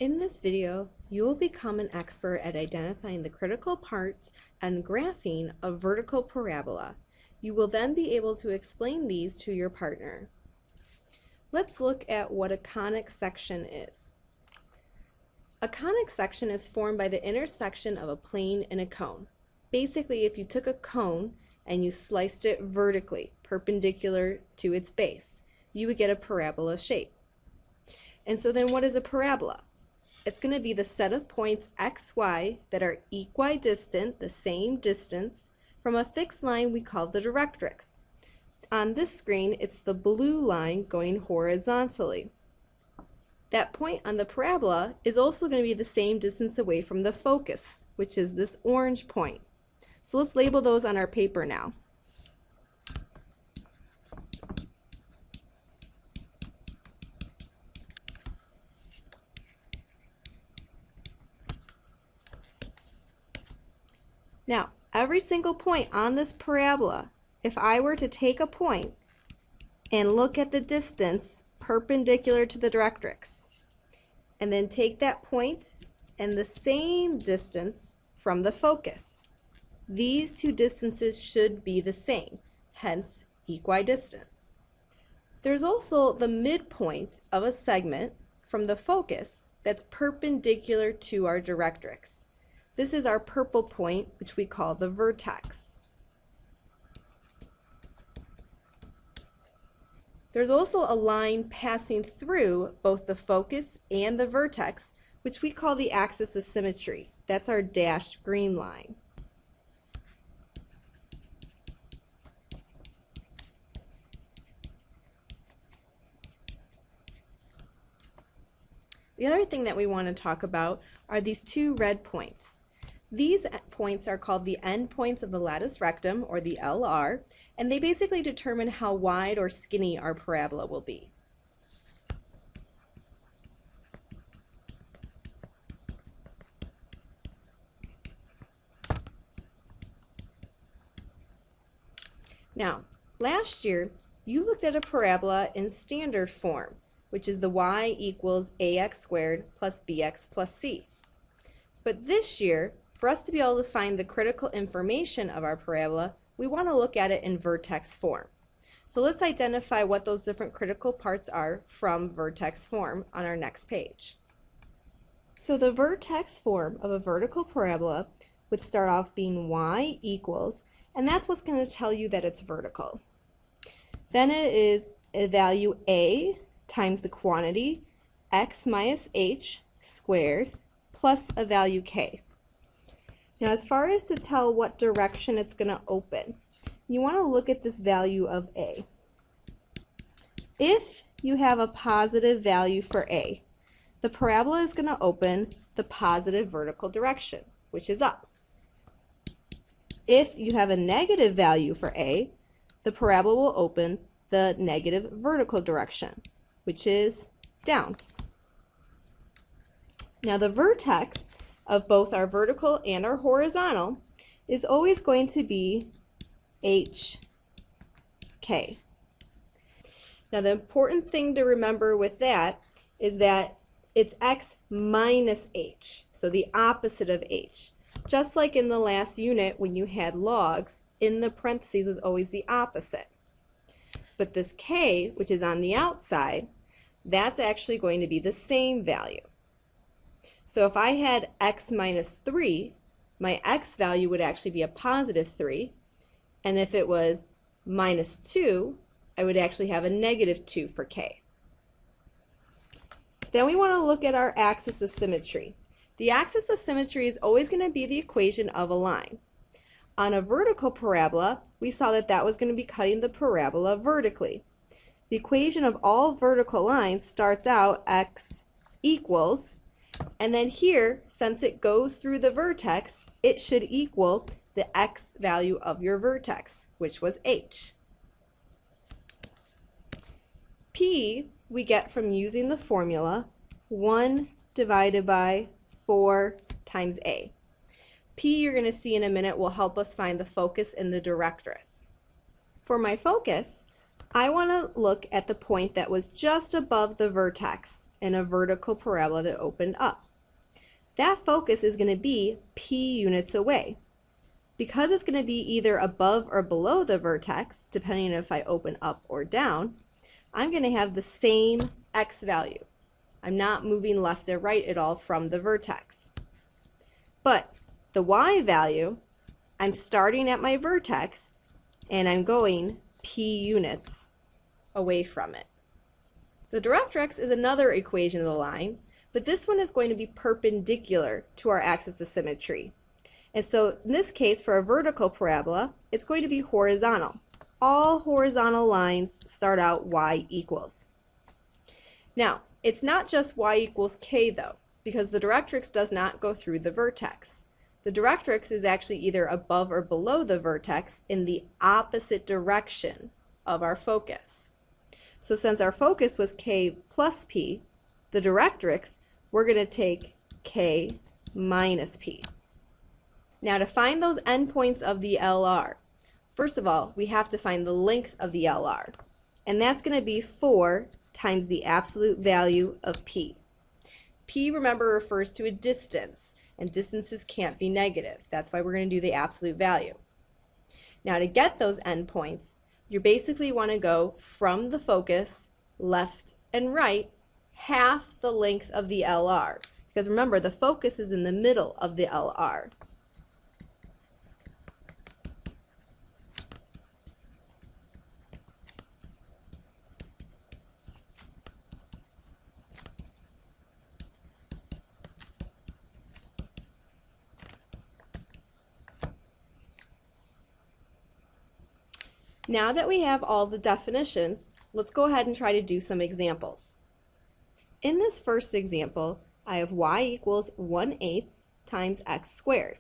In this video, you will become an expert at identifying the critical parts and graphing a vertical parabola. You will then be able to explain these to your partner. Let's look at what a conic section is. A conic section is formed by the intersection of a plane and a cone. Basically, if you took a cone and you sliced it vertically, perpendicular to its base, you would get a parabola shape. And so then what is a parabola? It's going to be the set of points x, y that are equidistant, the same distance, from a fixed line we call the directrix. On this screen, it's the blue line going horizontally. That point on the parabola is also going to be the same distance away from the focus, which is this orange point. So let's label those on our paper now. Now, every single point on this parabola, if I were to take a point and look at the distance perpendicular to the directrix, and then take that point and the same distance from the focus, these two distances should be the same, hence equidistant. There's also the midpoint of a segment from the focus that's perpendicular to our directrix. This is our purple point, which we call the vertex. There's also a line passing through both the focus and the vertex, which we call the axis of symmetry. That's our dashed green line. The other thing that we want to talk about are these two red points. These points are called the endpoints of the latus rectum, or the LR, and they basically determine how wide or skinny our parabola will be. Now, last year, you looked at a parabola in standard form, which is the y equals ax squared plus bx plus c. But this year, for us to be able to find the critical information of our parabola, we want to look at it in vertex form. So let's identify what those different critical parts are from vertex form on our next page. So the vertex form of a vertical parabola would start off being y equals, and that's what's going to tell you that it's vertical. Then it is a value a times the quantity x minus h squared plus a value k. Now, as far as to tell what direction it's going to open, you want to look at this value of a. If you have a positive value for a, the parabola is going to open the positive vertical direction, which is up. If you have a negative value for a, the parabola will open the negative vertical direction, which is down. Now, the vertex of both our vertical and our horizontal is always going to be HK. Now, the important thing to remember with that is that it's x minus h, so the opposite of h. Just like in the last unit when you had logs, in the parentheses was always the opposite. But this k, which is on the outside, that's actually going to be the same value. So if I had x minus 3, my x value would actually be a positive 3. And if it was minus 2, I would actually have a negative 2 for k. Then we want to look at our axis of symmetry. The axis of symmetry is always going to be the equation of a line. On a vertical parabola, we saw that that was going to be cutting the parabola vertically. The equation of all vertical lines starts out x equals, and then here, since it goes through the vertex, it should equal the x value of your vertex, which was h. P we get from using the formula 1 divided by 4 times a. P, you're going to see in a minute, will help us find the focus and the directrix. For my focus, I want to look at the point that was just above the vertex in a vertical parabola that opened up. That focus is going to be p units away. Because it's going to be either above or below the vertex, depending if I open up or down, I'm going to have the same x value. I'm not moving left or right at all from the vertex. But the y value, I'm starting at my vertex and I'm going p units away from it. The directrix is another equation of the line, but this one is going to be perpendicular to our axis of symmetry. And so in this case, for a vertical parabola, it's going to be horizontal. All horizontal lines start out y equals. Now, it's not just y equals k though, because the directrix does not go through the vertex. The directrix is actually either above or below the vertex in the opposite direction of our focus. So since our focus was k plus p, the directrix, we're going to take k minus p. Now to find those endpoints of the LR, first of all, we have to find the length of the LR. And that's going to be 4 times the absolute value of p. P, remember, refers to a distance, and distances can't be negative. That's why we're going to do the absolute value. Now to get those endpoints, you basically want to go from the focus, left and right, half the length of the LR. Because remember, the focus is in the middle of the LR. Now that we have all the definitions, let's go ahead and try to do some examples. In this first example, I have y equals 1/8 times x squared.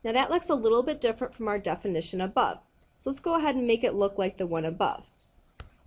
Now that looks a little bit different from our definition above. So let's go ahead and make it look like the one above.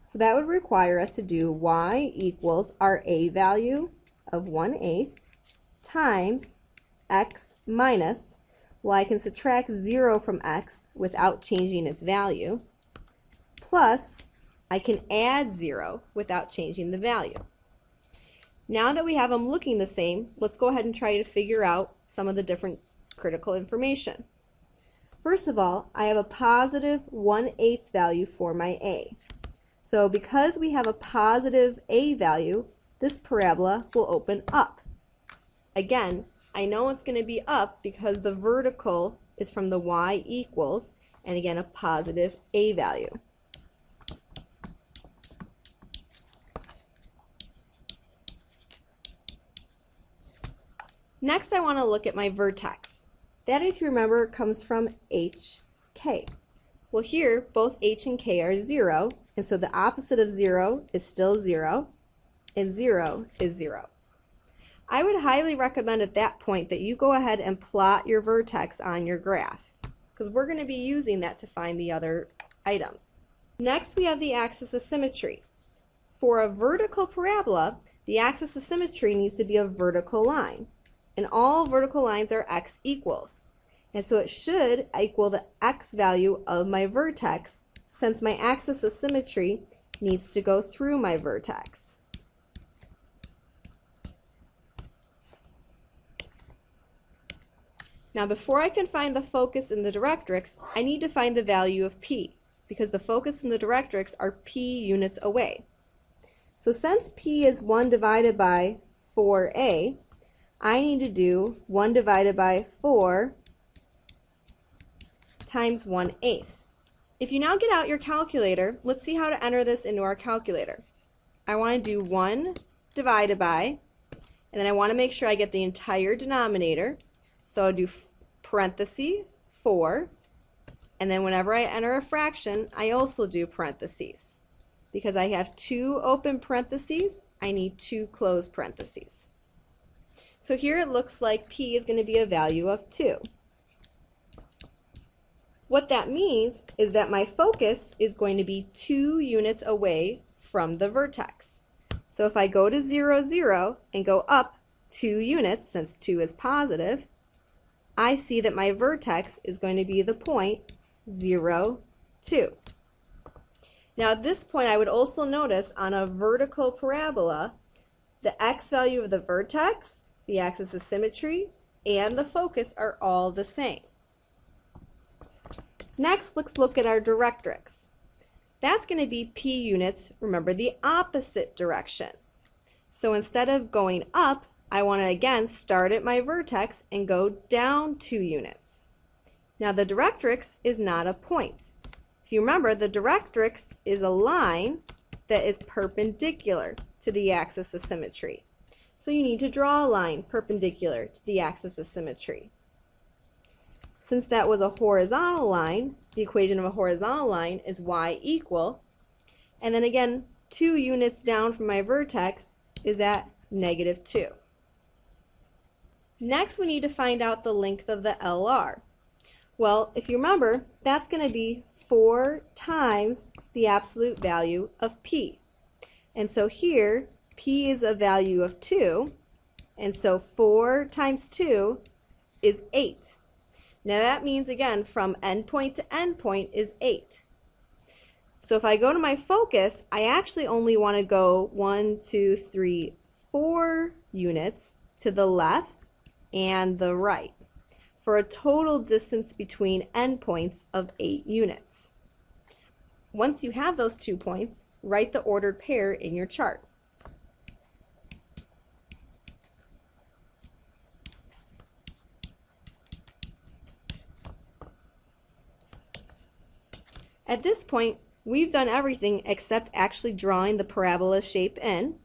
So that would require us to do y equals our a value of 1/8 times x minus, well, I can subtract 0 from x without changing its value, plus I can add 0 without changing the value. Now that we have them looking the same, let's go ahead and try to figure out some of the different critical information. First of all, I have a positive 1/8 value for my a. So because we have a positive a value, this parabola will open up. Again, I know it's going to be up because the vertical is from the y equals, and again, a positive a value. Next, I want to look at my vertex. That, if you remember, comes from h, k. Well, here, both h and k are 0, and so the opposite of 0 is still 0, and 0 is 0. I would highly recommend at that point that you go ahead and plot your vertex on your graph, because we're going to be using that to find the other items. Next, we have the axis of symmetry. For a vertical parabola, the axis of symmetry needs to be a vertical line. And all vertical lines are x equals. And so it should equal the x value of my vertex, since my axis of symmetry needs to go through my vertex. Now before I can find the focus in the directrix, I need to find the value of p, because the focus and the directrix are p units away. So since p is 1 divided by 4a, I need to do 1 divided by 4 times 1/8. If you now get out your calculator, let's see how to enter this into our calculator. I want to do 1 divided by, and then I want to make sure I get the entire denominator. So I'll do parenthesis 4, and then whenever I enter a fraction, I also do parentheses. Because I have 2 open parentheses, I need 2 closed parentheses. So here it looks like p is going to be a value of 2. What that means is that my focus is going to be 2 units away from the vertex. So if I go to 0, 0 and go up 2 units, since 2 is positive, I see that my vertex is going to be the point 0, 2. Now at this point I would also notice on a vertical parabola The x value of the vertex, the axis of symmetry, and the focus are all the same. Next, let's look at our directrix. That's going to be p units, remember, the opposite direction. So instead of going up, I want to again start at my vertex and go down 2 units. Now the directrix is not a point. If you remember, the directrix is a line that is perpendicular to the axis of symmetry. So you need to draw a line perpendicular to the axis of symmetry. Since that was a horizontal line, the equation of a horizontal line is y equal, and then again 2 units down from my vertex is at -2. Next, we need to find out the length of the LR. Well, if you remember, that's going to be 4 times the absolute value of p. And so here, p is a value of 2, and so 4 times 2 is 8. Now that means, again, from endpoint to endpoint is 8. So if I go to my focus, I actually only want to go 1, 2, 3, 4 units to the left and the right, for a total distance between endpoints of 8 units. Once you have those 2 points, write the ordered pair in your chart. At this point, we've done everything except actually drawing the parabola shape in.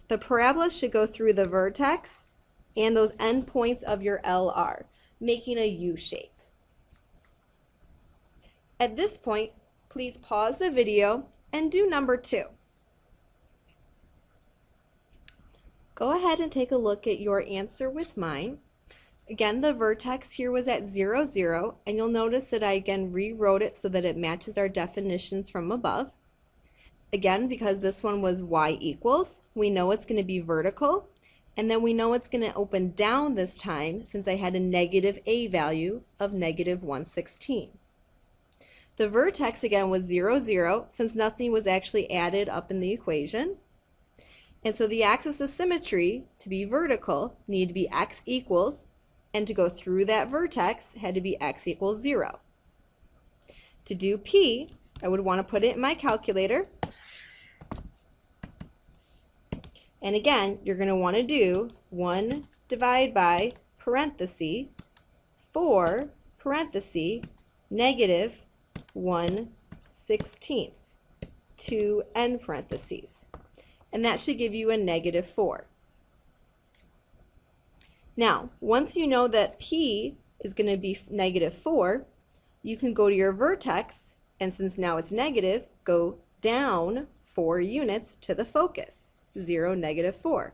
The parabola should go through the vertex and those endpoints of your LR, making a U shape. At this point, please pause the video and do number 2. Go ahead and take a look at your answer with mine. Again, the vertex here was at 0, 0, and you'll notice that I again rewrote it so that it matches our definitions from above. Again, because this one was y equals, we know it's going to be vertical, and then we know it's going to open down this time since I had a negative a value of -116. The vertex again was 0, 0, since nothing was actually added up in the equation. And so the axis of symmetry, to be vertical, needed to be x equals, and to go through that vertex had to be x equals 0. To do p, I would want to put it in my calculator. And again, you're going to want to do 1 divided by parenthesis 4 parenthesis -1/16 to end parentheses. And that should give you a -4. Now, once you know that p is going to be -4, you can go to your vertex, and since now it's negative, go down 4 units to the focus, 0, -4.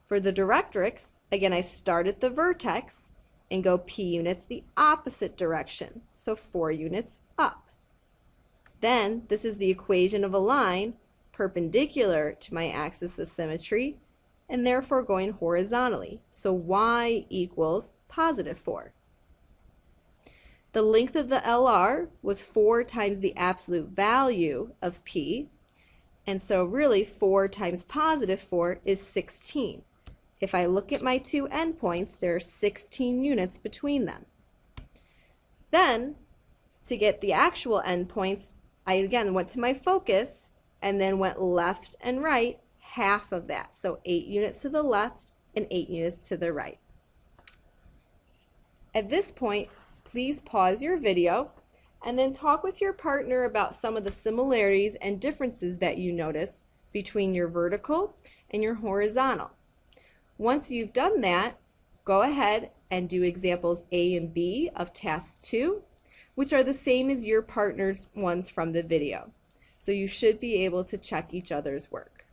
For the directrix, again, I start at the vertex and go p units the opposite direction, so 4 units up. Then, this is the equation of a line perpendicular to my axis of symmetry, and therefore going horizontally. So y equals +4. The length of the LR was 4 times the absolute value of p, and so really 4 times +4 is 16. If I look at my 2 endpoints, there are 16 units between them. Then, to get the actual endpoints, I again went to my focus and then went left and right half of that. So 8 units to the left and 8 units to the right. At this point, please pause your video and then talk with your partner about some of the similarities and differences that you notice between your vertical and your horizontal. Once you've done that, go ahead and do examples A and B of task 2, which are the same as your partner's ones from the video. So you should be able to check each other's work.